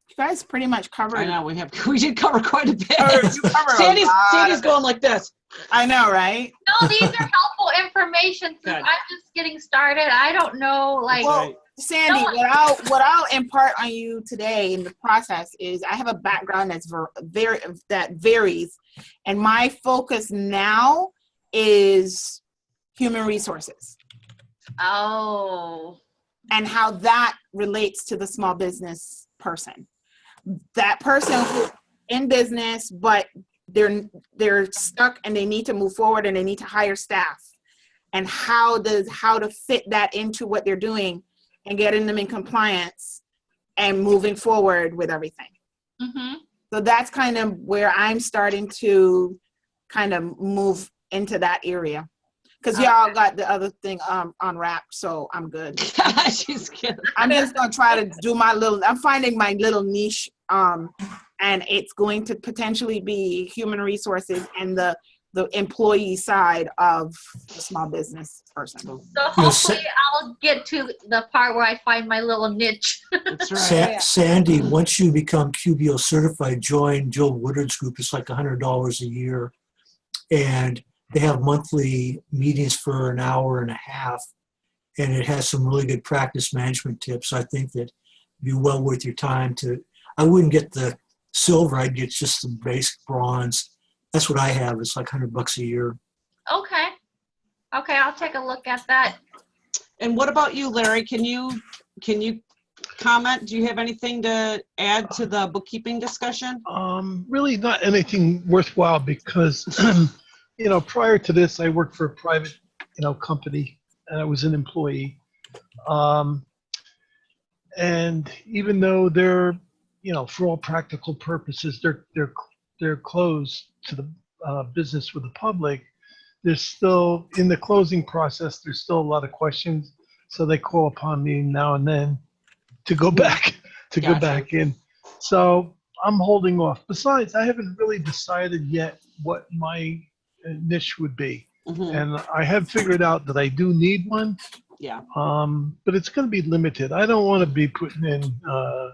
You guys pretty much covered. I know we did cover quite a bit. You covered a lot Sandy's of going like this. I know, right? No, these are helpful information since Good. I'm just getting started. I don't know, like, Well, Sandy, what I'll impart on you today in the process is I have a background that varies, and my focus now is human resources oh, and how that relates to the small business person. That person who's in business, but they're stuck and they need to move forward and they need to hire staff. and how to fit that into what they're doing and getting them in compliance and moving forward with everything. Mm-hmm. So that's kind of where I'm starting to kind of move into that area. Because y'all got the other thing unwrapped, so I'm good. She's good. I'm just gonna try to do I'm finding my little niche, and it's going to potentially be human resources and the employee side of the small business person. So hopefully I'll get to the part where I find my little niche. That's right. Sandy, once you become QBO certified, join Jill Woodard's group. It's like $100 a year. And they have monthly meetings for an hour and a half. And it has some really good practice management tips. I think that it'd be well worth your time I wouldn't get the silver, I'd get just the basic bronze. That's what I have. It's like $100 a year. Okay. Okay, I'll take a look at that. And what about you, Larry? Can you comment? Do you have anything to add to the bookkeeping discussion? Really not anything worthwhile because, prior to this, I worked for a private, company and I was an employee. And even though they're, for all practical purposes, they're closed to the business with the public, there's still, in the closing process, there's still a lot of questions. So they call upon me now and then to go back, go back in. So I'm holding off. Besides, I haven't really decided yet what my niche would be. Mm-hmm. And I have figured out that I do need one. Yeah. But it's going to be limited. I don't want to be putting in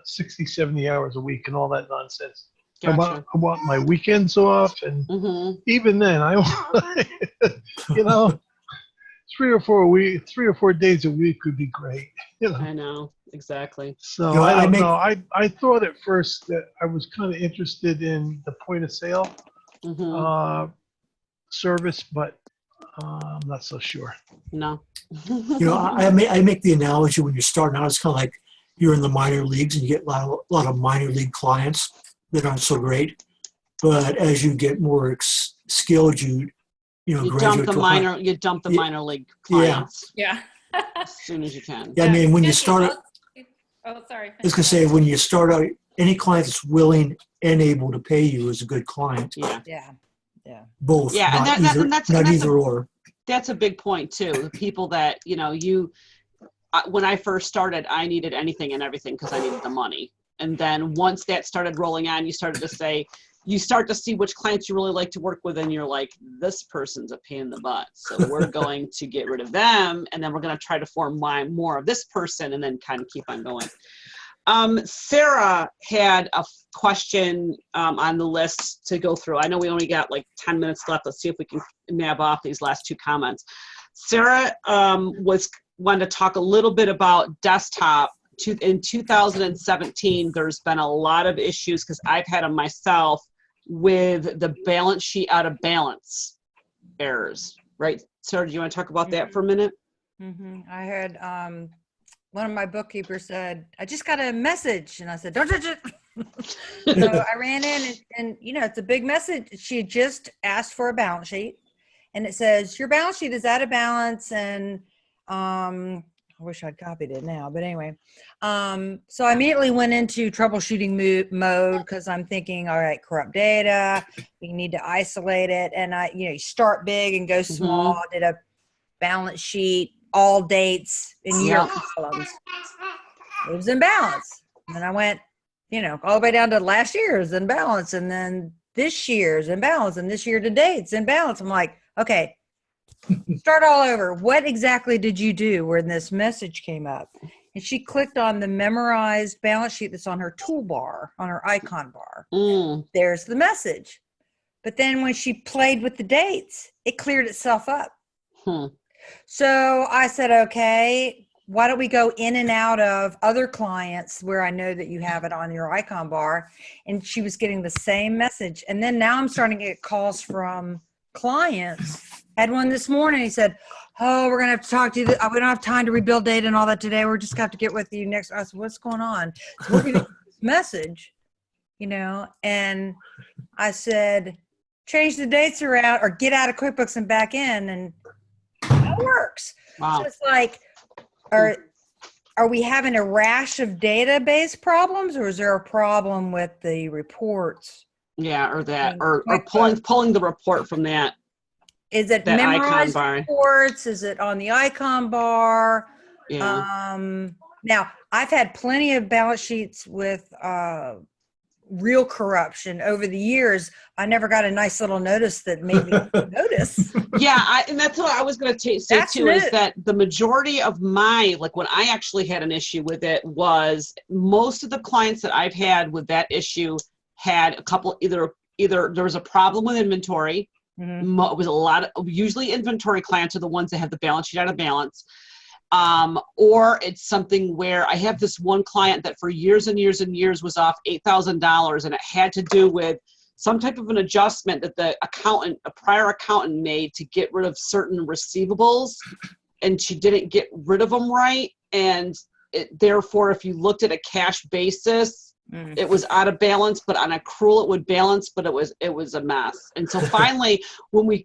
60, 70 hours a week and all that nonsense. Gotcha. I want my weekends off, and even then, I want, 3 or 4 days a week would be great. I know, exactly. So I don't know. I thought at first that I was kind of interested in the point of sale service, but I'm not so sure. No. I make the analogy when you're starting out, it's kind of like you're in the minor leagues and you get a lot of minor league clients that aren't so great. But as you get more skilled, you dump the minor league clients. Yeah. As soon as you can. Yeah, I mean, when you start out, oh, sorry. I was going to say, when you start out, any client that's willing and able to pay you is a good client. Yeah. Yeah. Both. Yeah, not either or. That's a big point too. The people that, when I first started, I needed anything and everything because I needed the money. And then once that started rolling on, you start to see which clients you really like to work with, and you're like, this person's a pain in the butt. So we're going to get rid of them, and then we're going to try to form more of this person, and then kind of keep on going. Sarah had a question on the list to go through. I know we only got like 10 minutes left. Let's see if we can nab off these last 2 comments. Sarah wanted to talk a little bit about desktop. In 2017, there's been a lot of issues because I've had them myself with the balance sheet out of balance errors, right? Sarah, do you want to talk about that for a minute? I heard one of my bookkeepers said, I just got a message. And I said, don't touch it. So I ran in and it's a big message. She had just asked for a balance sheet. And it says, your balance sheet is out of balance. And I wish I'd copied it now, but anyway. So I immediately went into troubleshooting mode because I'm thinking, all right, corrupt data, we need to isolate it. And you start big and go small. I did a balance sheet, all dates in year columns. It was in balance. And then I went, all the way down to last year's in balance. And then this year's in balance. And this year to date's in balance. I'm like, okay. Start all over. What exactly did you do when this message came up? And she clicked on the memorized balance sheet that's on her toolbar, on her icon bar. There's the message. But then when she played with the dates, it cleared itself up. So I said, okay, why don't we go in and out of other clients where I know that you have it on your icon bar? And she was getting the same message. And then now I'm starting to get calls from clients. Had one this morning. He said, oh, we're going to have to talk to you. We don't have time to rebuild data and all that today. We're just going to have to get with you next. I said, what's going on? So we're going to get this message, and I said, change the dates around or get out of QuickBooks and back in. And it works. Wow. So it's like, are we having a rash of database problems, or is there a problem with the reports? Yeah, or that, And or QuickBooks. pulling the report from that. Is it That icon memorized bar. reports? Is it on the icon bar? Yeah. Now, I've had plenty of balance sheets with real corruption over the years. I never got a nice little notice that made me notice. Yeah, and that's what I was going to say That's too, is new. that the majority of my, like when I actually had an issue with it, was most of the clients that I've had with that issue had a couple, either there was a problem with inventory. Mhm. It was a lot of, usually inventory clients are the ones that have the balance sheet out of balance. Or it's something where I have this one client that for years and years and years was off $8,000, and it had to do with some type of an adjustment that the accountant, a prior accountant, made to get rid of certain receivables, and she didn't get rid of them right. And therefore, if you looked at a cash basis, it was out of balance, but on accrual it would balance, but it was a mess. And so finally, when we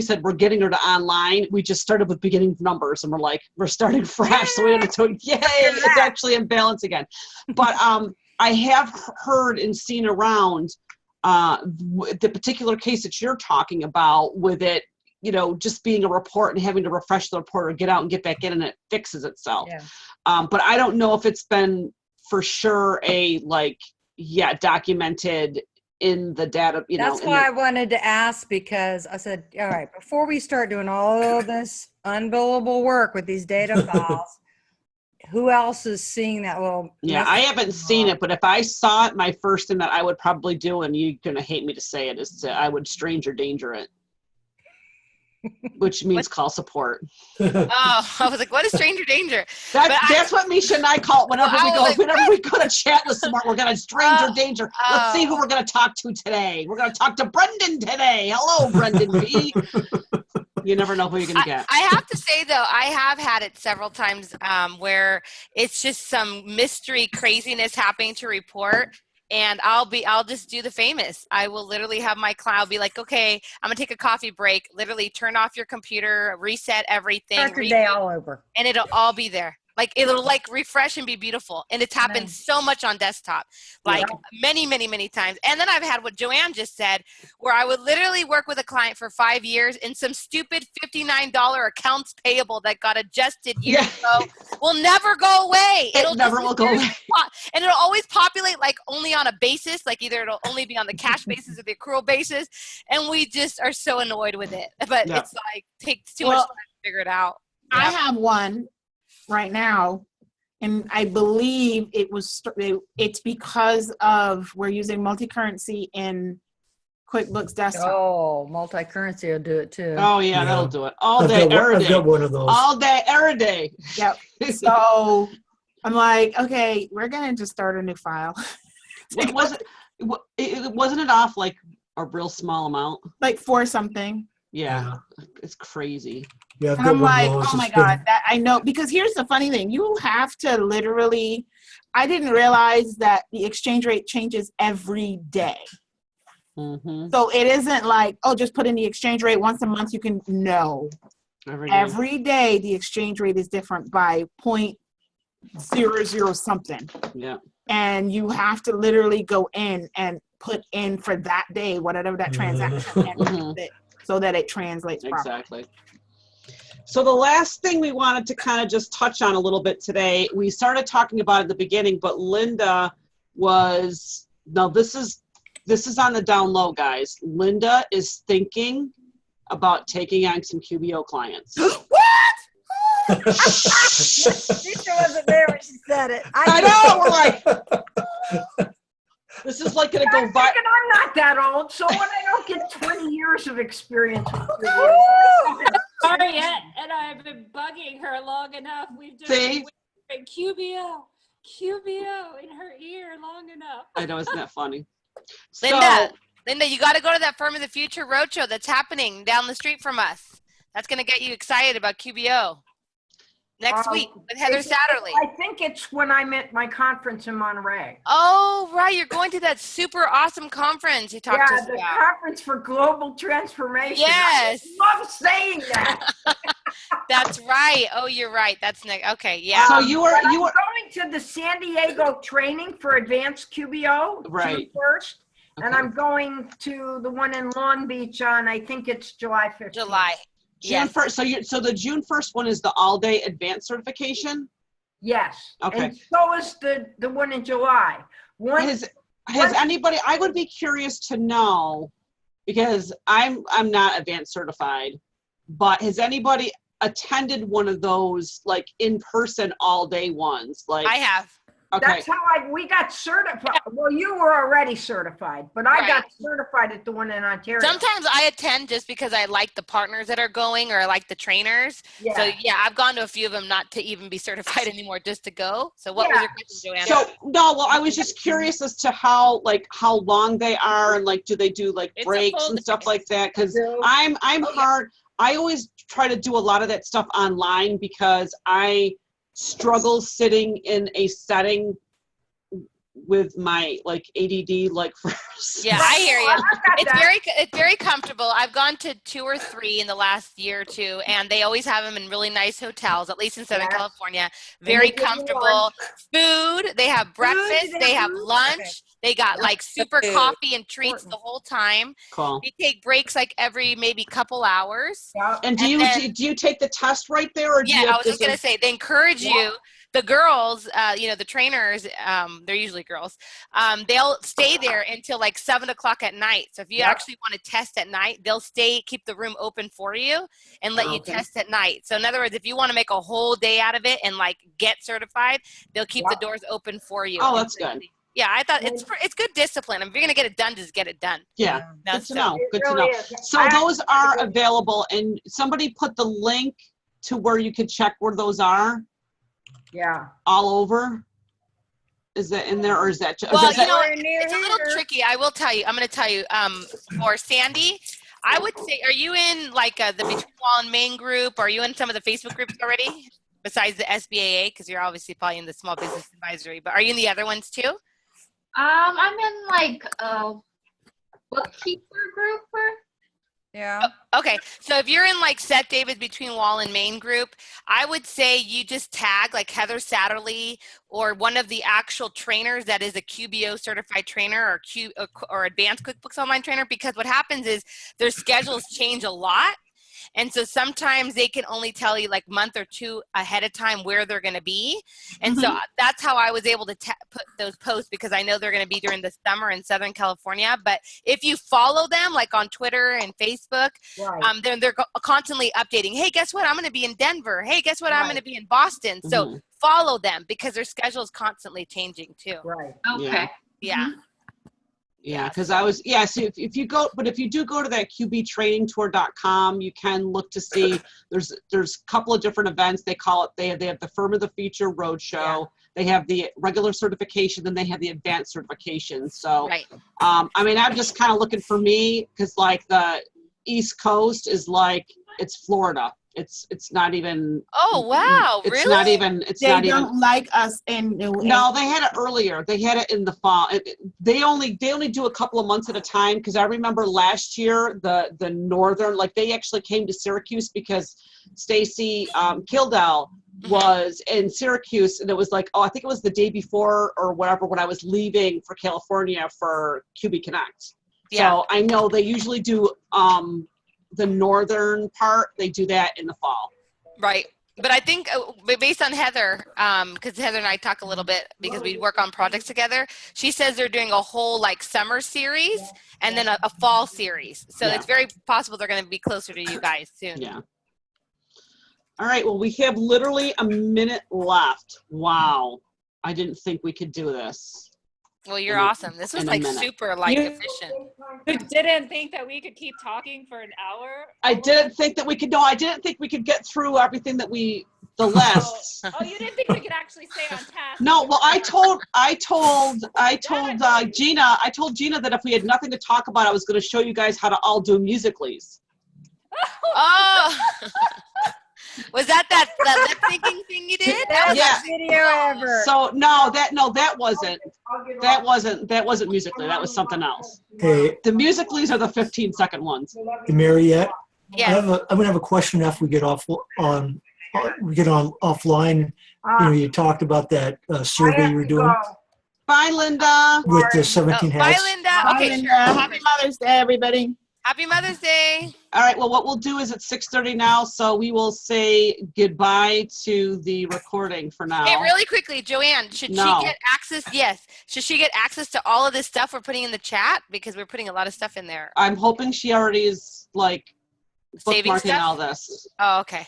said we're getting her to online, we just started with beginning numbers, and we're like, we're starting fresh. So we had to, yay, it's actually in balance again. But I have heard and seen around the particular case that you're talking about, with it, you know, just being a report and having to refresh the report or get out and get back in, and it fixes itself. Yeah. But I don't know if it's been for sure documented in the data, you know. That's why I wanted to ask, because I said, all right, before we start doing all this unbillable work with these data files, who else is seeing that little Yeah, I haven't seen it, but if I saw it, my first thing that I would probably do, and you're gonna hate me to say it, is I would stranger danger it. Which means call support. Oh, I was like, what is stranger danger? That's what Misha and I call it whenever we go to chat with someone. We're gonna stranger danger. Let's see who we're gonna talk to today. We're gonna talk to Brendan today. Hello, Brendan B. You never know who you're gonna get. I have to say though, I have had it several times where it's just some mystery craziness happening to report. And I'll just do the famous. I will literally have my client be like, okay, I'm gonna take a coffee break, literally turn off your computer, reset everything. Start your day all over. And it'll all be there. Like it'll like refresh and be beautiful. And it's happened so much on desktop, like many, many, many times. And then I've had what Joanne just said, where I would literally work with a client for 5 years, and some stupid $59 accounts payable that got adjusted years ago will never go away. It never will go away. And it'll always populate like only on a basis, like either it'll only be on the cash basis or the accrual basis. And we just are so annoyed with it. But it's like takes too much time to figure it out. I have one right now, and I believe it's because of we're using multi-currency in QuickBooks Desktop. Oh, multi-currency will do it too. Oh yeah, that'll do it all day, every day. I've got one of those. All day, every day. Yep. So I'm like, okay, we're gonna just start a new file. Wasn't it off like a real small amount? Like 4 something. Yeah, it's crazy. Yeah, And I'm like, oh my God, that I know, because here's the funny thing. You have to literally, I didn't realize that the exchange rate changes every day. Mm-hmm. So it isn't like, oh, just put in the exchange rate once a month. You can, no. Every day the exchange rate is different by 0.00 something. Yeah. And you have to literally go in and put in for that day, whatever that transaction is, so that it translates properly. Exactly. So the last thing we wanted to kind of just touch on a little bit today, we started talking about it at the beginning, but Linda was, this is on the down low, guys. Linda is thinking about taking on some QBO clients. What? Lisa wasn't there when she said it. I know, we're like, this is like going to go viral. I'm not that old, so when I don't get 20 years of experience with Sorry, and I've been bugging her long enough. We've done QBO in her ear long enough. I know, isn't that funny? Linda, you got to go to that Firm of the Future roadshow that's happening down the street from us. That's going to get you excited about QBO. Next week with Heather Satterley. I think it's when I'm at my conference in Monterey. Oh, right. You're going to that super awesome conference you talked to us about. Yeah, the Conference for Global Transformation. Yes. I love saying that. That's right. Oh, you're right. That's next. Okay, yeah. So But you were I'm going to the San Diego training for advanced QBO, Right. June 1st. And Okay. I'm going to the one in Long Beach on, I think it's July 15th. July. June Yes. 1st. So the June 1st one is the all-day advanced certification. Yes. Okay. And so is the one in July. One, Has anybody? I would be curious to know, because I'm not advanced certified, but has anybody attended one of those like in-person all-day ones? Like I have. okay. that's how we got certified. Well, you were already certified, but I got certified at the one in Ontario. Sometimes I attend just because I like the partners that are going or I like the trainers. Yeah. So yeah, I've gone to a few of them not to even be certified anymore, just to go. So what was your question, Joanna? So no, well, I was just curious as to how long they are, and like do they do like It's a breaks full and stuff day. like that? Because So- I'm Oh, yeah. hard. I always try to do a lot of that stuff online because I struggle sitting in a setting with my like ADD like first. Yeah, I hear you. I've got that. It's very comfortable. I've gone to 2 or 3 in the last year or 2, and they always have them in really nice hotels, at least in Southern Yes. California. they Very give you comfortable. Food, they have breakfast, they they have have food? lunch, they got like super Food. coffee and treats the whole time. Cool. They take breaks like every maybe couple hours. Yeah. And do And you then- do you take the test right there, or do you Yeah, I have was just to- gonna say they encourage you. The girls, the trainers, they're usually girls. They'll stay there until like 7 o'clock at night. So if you Yep. actually want to test at night, they'll keep the room open for you and let you Okay. test at night. So in other words, if you want to make a whole day out of it and like get certified, they'll keep the Yep. doors open for you. Oh, that's good. Yeah, I thought it's good discipline. If you're gonna get it done, just get it done. Yeah. Good That's to know. It Good to really know. is. So those are available, and somebody put the link to where you can check where those are Yeah. all over. Is that in there, or is that? Well, is that- it's a little tricky. I will tell you. I'm going to tell you. For Sandy, I would say, are you in like the Between Wall and Main group? Are you in some of the Facebook groups already? Besides the SBAA, because you're obviously probably in the Small Business Advisory. But are you in the other ones too? I'm in like a bookkeeper group. Yeah. Okay, so if you're in like Seth Davis Between Wall and Main group, I would say you just tag like Heather Satterley or one of the actual trainers that is a QBO certified trainer or advanced QuickBooks Online trainer, because what happens is their schedules change a lot. And so sometimes they can only tell you like month or 2 ahead of time where they're going to be. And so that's how I was able to put those posts, because I know they're going to be during the summer in Southern California. But if you follow them like on Twitter and Facebook, Right. they're constantly updating. Hey, guess what? I'm going to be in Denver. Hey, guess what? I'm going to Right. be in Boston. So follow them, because their schedule is constantly changing too. Right. Okay. Yeah. Yeah, because I was, so if you do go to that qbtrainingtour.com, you can look to see, there's a couple of different events. They call it, they have the Firm of the Future Roadshow. They have the regular certification, then they have the advanced certification. So, Right. I mean, I'm just kind of looking for me, because like the East Coast is like, it's Florida. It's not even. Oh, wow. It's Really? not even. It's They not don't even. like us in New No, they had it earlier. They had it in the fall. They only do a couple of months at a time, because I remember last year the northern, like they actually came to Syracuse because Stacy Kildell was in Syracuse, and it was like, I think it was the day before or whatever when I was leaving for California for QB Connect. Yeah. So I know they usually do the northern part. They do that in the fall. Right. But I think based on Heather, because Heather and I talk a little bit because we work on projects together, she says they're doing a whole like summer series and then a fall series. So it's very possible they're going to be closer to you guys soon. Yeah. All right. Well, we have literally a minute left. Wow. I didn't think we could do this. Well, you're In a- awesome. This was in a like minute. super like You- efficient. You didn't think that we could keep talking for an hour? I didn't think that we could. No, I didn't think we could get through everything that the lists. Oh, you didn't think we could actually stay on task? No, well, I told Gina. I told Gina that if we had nothing to talk about, I was going to show you guys how to all do Musical.lys. Oh, was that lip syncing thing you did? That was Yeah. actually Video ever. So that wasn't Musical.ly. That was something else. Hey, The Musical.lys are the 15-second ones. Mary yet? Yes. I'm gonna have a question after we get offline. You know, you talked about that I survey have you were to doing go. Bye, Linda. with the Sorry. 17 Bye, hats. Linda. Bye, Okay, Linda. sure. Happy Mother's Day, everybody. Happy Mother's Day. All right, well, what we'll do is it's 6:30 now, so we will say goodbye to the recording for now. Hey, really quickly, Joanne, should No. she get access? Yes. Should she get access to all of this stuff we're putting in the chat? Because we're putting a lot of stuff in there. I'm hoping she already is like Saving bookmarking stuff? all this. Oh, okay.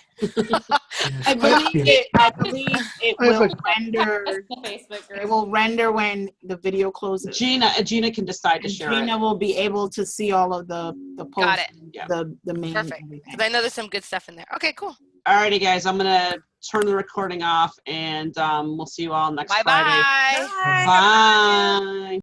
I believe it. I believe it I have will a- render. The Facebook group. It will render when the video closes. Gina can decide to And share Gina it. will be able to see all of the posts. Got it. Yeah. The main. Perfect. everything. Because I know there's some good stuff in there. Okay, cool. All righty, guys, I'm gonna turn the recording off, and we'll see you all next Friday. Bye-bye. Bye.